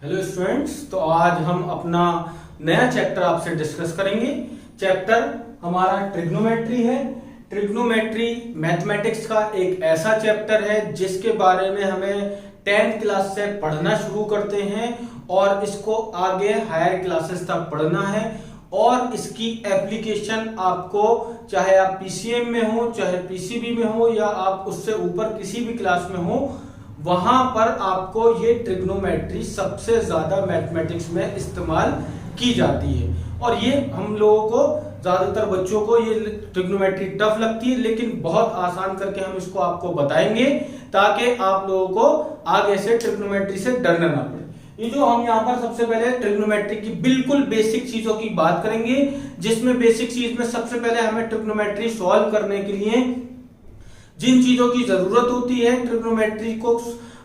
Hello students, तो आज हम अपना नया चैप्टर आपसे डिस्कस करेंगे। चैप्टर हमारा ट्रिग्नोमेट्री है। ट्रिग्नोमेट्री मैथमेटिक्स का एक ऐसा चैप्टर है जिसके बारे में हमें 10th क्लास से पढ़ना शुरू करते हैं और इसको आगे हायर क्लासेस तक पढ़ना है। और इसकी एप्लीकेशन आपको चाहे आप पीसीएम में हो, चाहे पीसीबी में हो, या आप उससे ऊपर किसी भी क्लास में हो, वहां पर आपको ये ट्रिग्नोमेट्री सबसे ज्यादा मैथमेटिक्स में इस्तेमाल की जाती है। और ये हम लोगों को ज्यादातर बच्चों को ये ट्रिग्नोमेट्री टफ लगती है, लेकिन बहुत आसान करके हम इसको आपको बताएंगे ताकि आप लोगों को आगे से ट्रिग्नोमेट्री से डरना ना पड़े। ये जो हम यहाँ पर सबसे पहले ट्रिग्नोमेट्री की बिल्कुल बेसिक चीजों की बात करेंगे, जिसमें बेसिक चीज में सबसे पहले हमें ट्रिग्नोमेट्री सॉल्व करने के लिए जिन चीजों की जरूरत होती है, ट्रिग्नोमेट्री को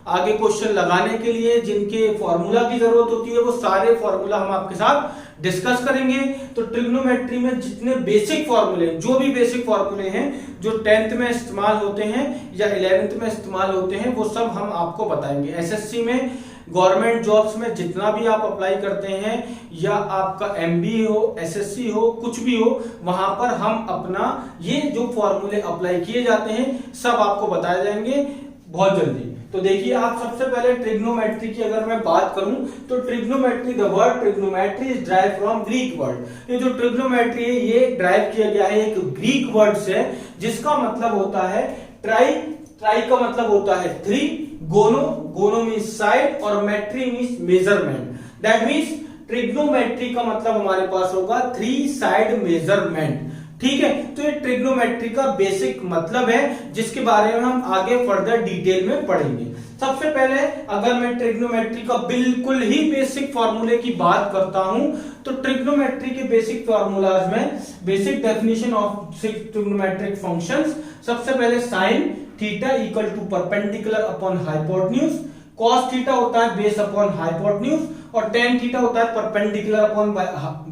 आगे क्वेश्चन लगाने के लिए जिनके फॉर्मूला की जरूरत होती है, वो सारे फॉर्मूला हम आपके साथ डिस्कस करेंगे। तो ट्रिग्नोमेट्री में जितने बेसिक फॉर्मूले, जो भी बेसिक फॉर्मूले हैं जो 10th में इस्तेमाल होते हैं या 11th में इस्तेमाल होते हैं, वो सब हम आपको बताएंगे। एसएससी में, गवर्नमेंट जॉब्स में जितना भी आप अप्लाई करते हैं, या आपका एमबीए हो, एसएससी हो, कुछ भी हो, वहां पर हम अपना ये जो फॉर्मूले अप्लाई किए जाते हैं सब आपको बताए जाएंगे बहुत जल्दी। तो देखिए, आप सबसे पहले ट्रिग्नोमेट्री की अगर मैं बात करूं तो trigonometry, the word trigonometry is drive from Greek word. ये जो ट्रिग्नोमेट्री है ये ड्राइव किया गया है एक ग्रीक वर्ड से, जिसका मतलब होता है ट्राई। ट्राई का मतलब होता है 3, गोनो, गोनो मीन्स साइड, और metry means measurement. That means trigonometry का मतलब हमारे पास होगा 3 साइड मेजरमेंट। ठीक है, तो ये ट्रिग्नोमेट्री का बेसिक मतलब है जिसके बारे में हम आगे फर्दर डिटेल में पढ़ेंगे। सबसे पहले अगर मैं ट्रिग्नोमेट्री का बिल्कुल ही बेसिक फॉर्मूले की बात करता हूं, तो ट्रिग्नोमेट्री के बेसिक फॉर्मूलाज में basic definition of trigonometric functions, सबसे पहले sine theta equal to perpendicular upon hypotenuse, cos theta होता है बेस अपॉन हाइपोटेन्यूज, और टेन थीटा होता है परपेंडिकुलर अपॉन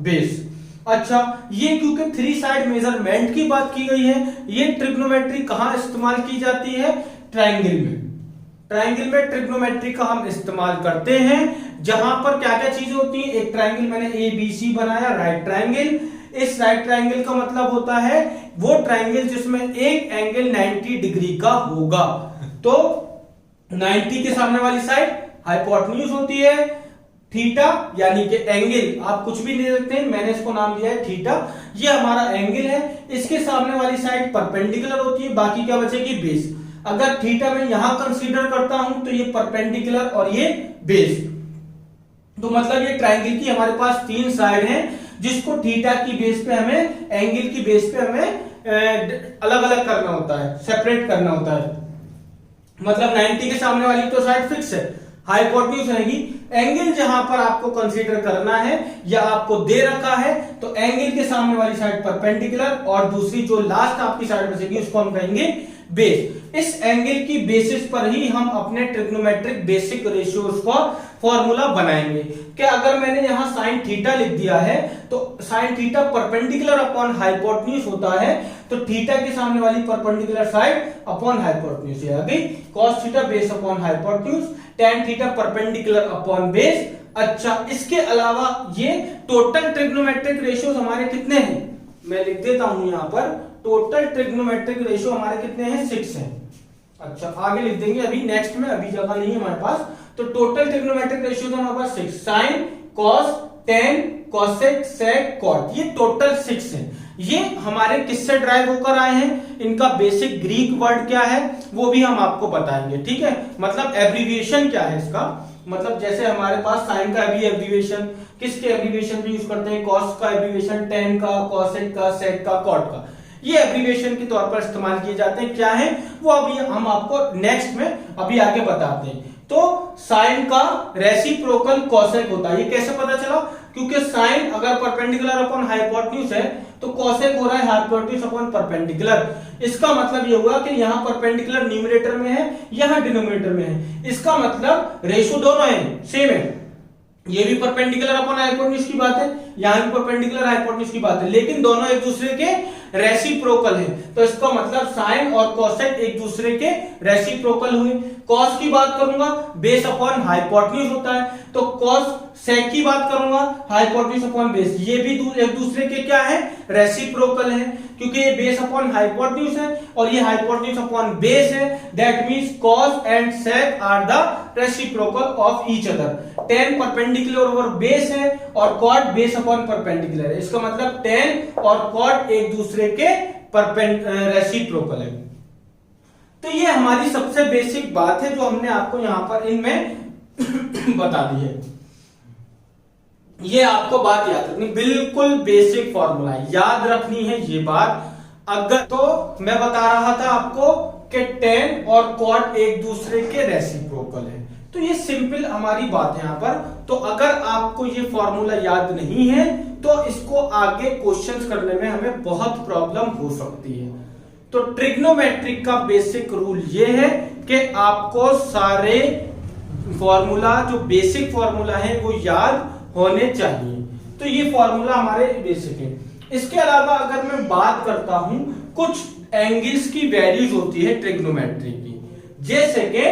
बेस। अच्छा, ये क्योंकि 3 साइड मेजरमेंट की बात की गई है, ये ट्रिग्नोमेट्री कहां इस्तेमाल की जाती है? ट्रायंगल में। ट्रायंगल में ट्रिग्नोमेट्री का हम इस्तेमाल करते हैं, जहां पर क्या क्या चीजें होती है। एक ट्रायंगल मैंने ABC बनाया, राइट ट्रायंगल। इस राइट ट्रायंगल का मतलब होता है वो ट्रायंगल जिसमें एक एंगल 90 डिग्री का होगा। तो 90 के सामने वाली साइड हाइपोटेन्यूज होती है, थीटा यानी कि एंगल आप कुछ भी ले सकते हैं, मैंने इसको नाम दिया है थीटा। ये हमारा एंगल है, इसके सामने वाली साइड परपेंडिकुलर होती है, बाकी क्या बचेगी? बेस। अगर थीटा में यहां कंसीडर करता हूं तो ये परपेंडिकुलर और ये बेस। तो मतलब ये ट्रायंगल की हमारे पास 3 साइड हैं, जिसको थीटा की बेस पे हमें, एंगल की बेस पे हमें अलग अलग करना होता है, सेपरेट करना होता है। मतलब 90 के सामने वाली तो साइड फिक्स है, हाइपोटेन्यूज रहेगी। एंगल जहां पर आपको कंसीडर करना है या आपको दे रखा है, तो एंगल के सामने वाली साइड परपेंडिकुलर, और दूसरी जो लास्ट आपकी साइड बचेगी उसको हम कहेंगे बेस। इस एंगल की बेसिस पर ही हम अपने ट्रिग्नोमेट्रिक बेसिक रेशियोज का फॉर्मूला बनाएंगे। क्या अगर मैंने यहां साइन थीटा लिख दिया है, तो sine theta perpendicular upon hypotenuse होता है, तो थीटा के सामने वाली परपेंडिकुलर साइड अपॉन हाइपोटेन्यूज आ गई। Cos theta base upon hypotenuse, tan theta perpendicular upon base. अच्छा, इसके अलावा ये टोटल ट्रिग्नोमेट्रिक रेशियोज हमारे कितने हैं? मैं लिख देता हूं यहां पर, टोटल ट्रिग्नोमेट्रिक रेशियो हमारे कितने हैं? 6 हैं। अच्छा, आगे लिख देंगे अभी नेक्स्ट में, अभी जगह नहीं है हमारे पास। तो टोटल ट्रिग्नोमेट्रिक रेशियो हमारे पास 6, साइन, कॉस, टेन, कोसेक, सेक, कॉट, ये टोटल 6 हैं। ये हमारे किससे ड्राइव होकर आए हैं? इनका बेसिक ग्रीक वर्ड क्या है वो भी हम आपको बताएंगे। ठीक है, मतलब एब्रीविएशन क्या है इसका, मतलब जैसे हमारे पास साइन का भी एब्रीविएशन, किसके एब्रीविएशन भी यूज करते हैं? कॉस का एब्रीविएशन, टेन का, कोसेक का, सेक का, कॉट का, ये एब्रीविएशन के तौर पर इस्तेमाल किए जाते हैं। क्या है वो अभी हम आपको नेक्स्ट में अभी आगे बताते हैं। तो साइन का रेसिप्रोकल कोसेक होता है। ये कैसे पता चला? क्योंकि साइन अगर परपेंडिकुलर अपॉन हाइपोटेन्यूज है, तो कोसेक हो रहा है हाइपोटेन्यूज अपॉन परपेंडिकुलर। इसका मतलब ये हुआ कि यहाँ परपेंडिकुलर न्यूमरेटर में है, यहाँ डिनोमिनेटर में है। इसका मतलब रेशियो दोनों है, सेम है। ये भी परपेंडिकुलर अपॉन हाइपोटेन्यूज की बात है, यहाँ भी परपेंडिकुलर हाइपोटेन्यूज की बात है, लेकिन दोनों एक दूसरे के रेसिप्रोकल है, तो इसका मतलब साइन और कोसेक एक दूसरे के रेसिप्रोकल हुए। कॉस की बात करूंगा, बेस अपॉन हाइपोटेन्यूज होता है, तो कॉस सेक की बात करूंगा, हाइपोटेन्यूज अपॉन बेस, ये भी एक दूसरे के क्या है, रेसिप्रोकल है, क्योंकि ये बेस अपॉन हाइपोटेन्यूज है और ये हाइपोटेन्यूज अपॉन बेस है। That means cos and sec are the reciprocal of each other. tan perpendicular over base है और cot बेस अपॉन परपेंडिकुलर है, इसका मतलब tan और cot एक दूसरे के रेसिप्रोकल है। तो ये हमारी सबसे बेसिक बात है जो हमने आपको यहां पर इनमें बता दी है। ये आपको बात याद रखनी, बिल्कुल बेसिक फॉर्मूला है, याद रखनी है ये बात। अगर तो मैं बता रहा था आपको कि tan और cot एक दूसरे के रेसिप्रोकल है, तो ये सिंपल हमारी बात है यहां पर। तो अगर आपको ये फॉर्मूला याद नहीं है तो इसको आगे क्वेश्चंस करने में हमें बहुत प्रॉब्लम हो सकती है। तो ट्रिग्नोमेट्रिक का बेसिक रूल ये है कि आपको सारे फॉर्मूला जो बेसिक फॉर्मूला है वो याद होने चाहिए। तो ये फॉर्मूला हमारे बेसिक है। इसके अलावा अगर मैं बात करता हूं, कुछ एंगल्स की वैल्यूज होती है ट्रिग्नोमेट्री की, जैसे कि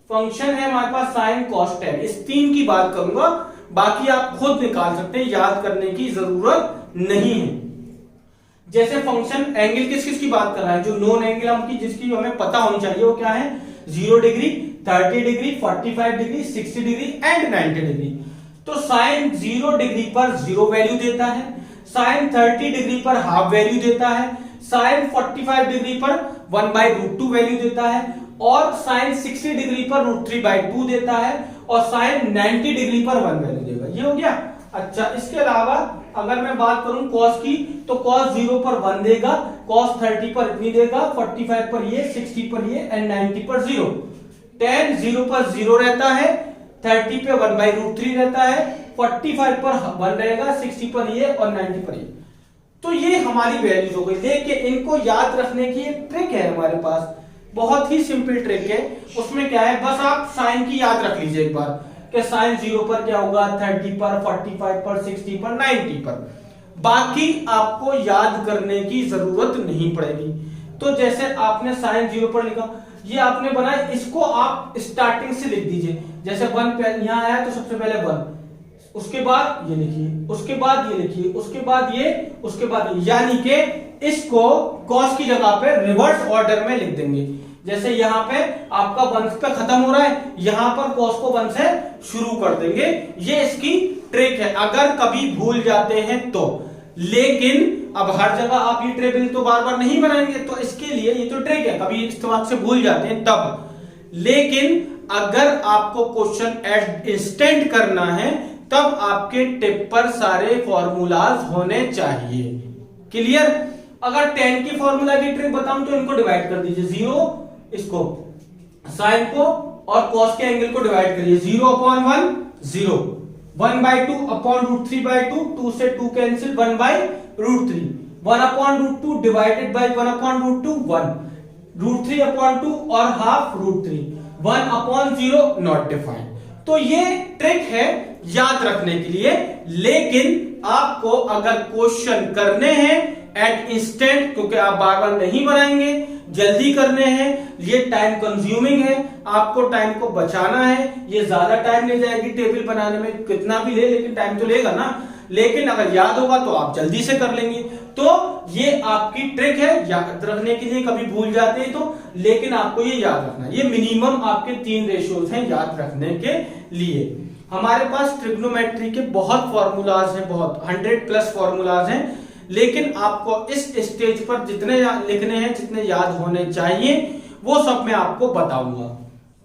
फंक्शन है हमारे पास साइन कॉस टैन, इस तीन की बात करूंगा, बाकी आप खुद निकाल सकते हैं, याद करने की जरूरत नहीं है। जैसे फंक्शन एंगल किस किस की बात कर रहा है, जो नॉन एंगल हम जिसकी हमें पता होनी चाहिए वो क्या है, 0 degree, 30 degree, 45 degree, 60 degree and 90 degree. तो साइन 0 डिग्री पर 0 वैल्यू देता है, साइन 30 डिग्री पर हाफ वैल्यू देता है, साइन 45 डिग्री पर 1/√2 वैल्यू देता है, और साइन 60 डिग्री पर √3/2 देता है, और साइन 90 डिग्री पर 1 वैल्यू देगा। ये हो गया। अच्छा, इसके अलावा अगर मैं बात करूं कॉस की, तो कॉस 0 पर 1 देगा, कॉस 30 पर इतनी देगा, 45 पर ये, 60 पर ये एंड 90 पर 0। tan 0 पर 0 रहता है, 30 पे 1/√3 रहता है, 45 पर 1 रहेगा, 60 पर ये और 90 पर ये। तो ये हमारी वैल्यूज हो गई। देखिए इनको याद रखने की एक ट्रिक है हमारे पास, बहुत ही सिंपल ट्रिक है। उसमें क्या है, बस आप साइन की याद रख लीजिए एक बार कि साइन 0 पर क्या होगा, 30 पर, 45 पर, 60 पर, 90 पर। बाकी आपको याद करने की जरूरत नहीं पड़ेगी। तो जैसे आपने साइन 0 पर लिखा, ये आपने बनाया, इसको आप स्टार्टिंग से लिख दीजिए। जैसे 1 यहां आया तो सबसे पहले 1, उसके बाद ये लिखिए, उसके बाद ये लिखिए, उसके बाद ये, उसके बाद ये, यानी कि इसको कॉस की जगह पे रिवर्स ऑर्डर में लिख देंगे। जैसे यहां पे आपका 1 पे खत्म हो रहा है, यहां पर कॉस को 1 से शुरू कर देंगे। ये इसकी ट्रिक है, अगर कभी भूल जाते हैं तो। लेकिन अब हर जगह आप ये टेबल तो बार बार नहीं बनाएंगे, तो इसके लिए ये तो ट्रिक है, कभी इस बात से भूल जाते हैं तब। लेकिन अगर आपको क्वेश्चन इंस्टेंट करना है तब आपके टिप पर सारे फॉर्मूलाज होने चाहिए। क्लियर? अगर tan की फॉर्मूला की ट्रिक बताऊं तो इनको डिवाइड कर दीजिए, 0 इसको साइन को और कॉस के एंगल को डिवाइड करिए, 0/1 0, 1/2 अपॉन √3/2, 2 से 2 कैंसिल, 1/√3, 1/√2 डिवाइडेड बाय 1/√2 1, √3/2 और हाफ √3, 1/0 नॉट डिफाइंड। तो ये ट्रिक है याद रखने के लिए। लेकिन आपको अगर क्वेश्चन करने हैं एट इंस्टेंट, क्योंकि आप बार बार नहीं बनाएंगे, जल्दी करने हैं, ये टाइम कंज्यूमिंग है, आपको टाइम को बचाना है, ये ज्यादा टाइम ले जाएगी टेबल बनाने में, कितना भी ले लेकिन टाइम तो लेगा ना। लेकिन अगर याद होगा तो आप जल्दी से कर लेंगे। तो ये आपकी ट्रिक है याद रखने के लिए, कभी भूल जाते हैं तो। लेकिन आपको ये याद रखना, ये मिनिमम आपके 3 रेशियोज हैं याद रखने के लिए। हमारे पास ट्रिग्नोमेट्री के बहुत फॉर्मूलाज हैं, बहुत 100+ फॉर्मूलाज हैं, लेकिन आपको इस स्टेज पर जितने लिखने हैं, जितने याद होने चाहिए, वो सब मैं आपको बताऊंगा।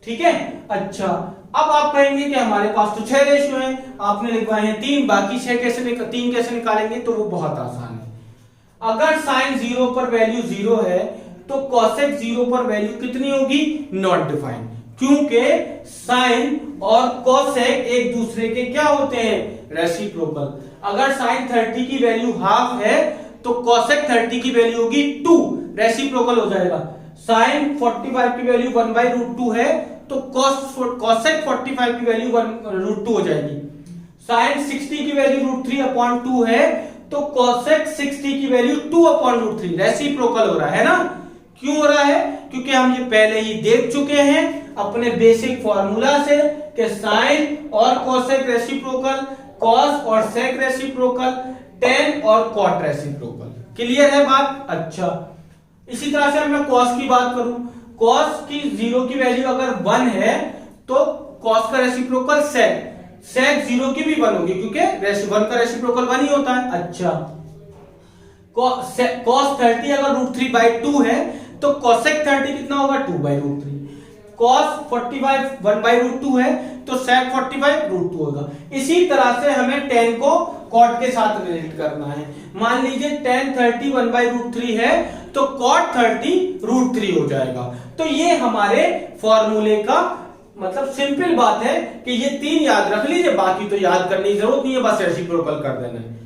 ठीक है? अच्छा, अब आप कहेंगे कि हमारे पास तो 6 रेशियो हैं, आपने लिखवाए हैं 3, बाकी 3 कैसे निकालेंगे? तो वो बहुत आसान है। अगर साइन 0 पर वैल्यू 0 है तो कॉसेक 0 पर वैल्यू कितनी होगी? नॉट डिफाइंड, क्योंकि साइन और कॉसेक एक दूसरे के क्या होते हैं? रेसिप्रोकल। अगर साइन 30 की वैल्यू हाफ है तो कॉसेक 30 की वैल्यू होगी 2, रेसिप्रोकल हो जाएगा। साइन 45 की वैल्यू 1/√2 है तो कॉसेक 45 की वैल्यू 1√2 हो जाएगी। साइन 60 की वैल्यू √3/2 है तो cosec 60 की वैल्यू 2/√3 रेसिप्रोकल हो रहा है ना। क्यों हो रहा है? क्योंकि हम ये पहले ही देख चुके हैं अपने बेसिक फॉर्मूला से कि साइन और cosec रेसिप्रोकल, cos और sec रेसिप्रोकल, tan और cot रेसिप्रोकल। क्लियर है बात? अच्छा, इसी तरह से मैं cos की बात करूं, cos की 0 की वैल्यू अगर 1 है तो cos का रेसिप्रोकल sec, sec 0 की भी 1 होगी क्योंकि 1 का रेसिप्रोकल 1 ही होता है। अच्छा, cos 30 अगर √3/2 है तो cosec 30 कितना होगा? 2/√3। cos 45 1/√2 है तो sec 45 √2 होगा। इसी तरह से हमें tan को cot के साथ रिलेट करना है। मान लीजिए tan 30 1/√3 है तो cot 30 √3 हो जाएगा। तो ये हमारे फॉर्मूले का मतलब सिंपल बात है कि ये 3 याद रख लीजिए, बाकी तो याद करने की जरूरत नहीं है, बस रेसिप्रोकल कर देना है।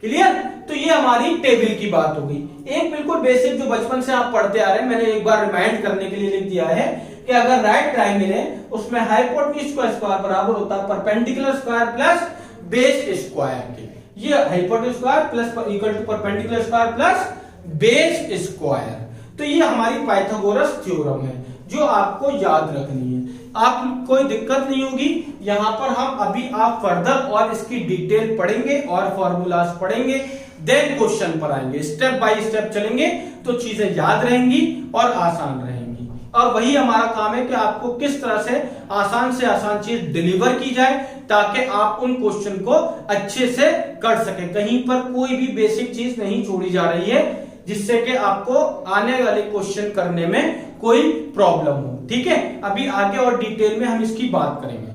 क्लियर? तो ये हमारी टेबल की बात हो गई। एक बिल्कुल बेसिक जो बचपन से आप पढ़ते आ रहे हैं, मैंने एक बार रिमाइंड करने के लिए लिख दिया है कि अगर राइट ट्राइंगल है उसमें हाइपोटेन्यूज का स्क्वायर बराबर होता है perpendicular square plus base square के। ये hypotenuse square plus equal to perpendicular square plus base square. तो ये हमारी पाइथागोरस थ्योरम है जो आपको याद रखनी है। आप कोई दिक्कत नहीं होगी यहां पर। हम अभी आप फर्दर और इसकी डिटेल पढ़ेंगे और फॉर्मूलाज पढ़ेंगे, देन क्वेश्चन पर आएंगे, स्टेप बाय स्टेप चलेंगे तो चीजें याद रहेंगी और आसान रहेंगी। और वही हमारा काम है कि आपको किस तरह से आसान चीज डिलीवर की जाए ताकि आप उन क्वेश्चन को अच्छे से कर सके। कहीं पर कोई भी बेसिक चीज नहीं छोड़ी जा रही है जिससे कि आपको आने वाले क्वेश्चन करने में कोई प्रॉब्लम हो। ठीक है, अभी आगे और डिटेल में हम इसकी बात करेंगे।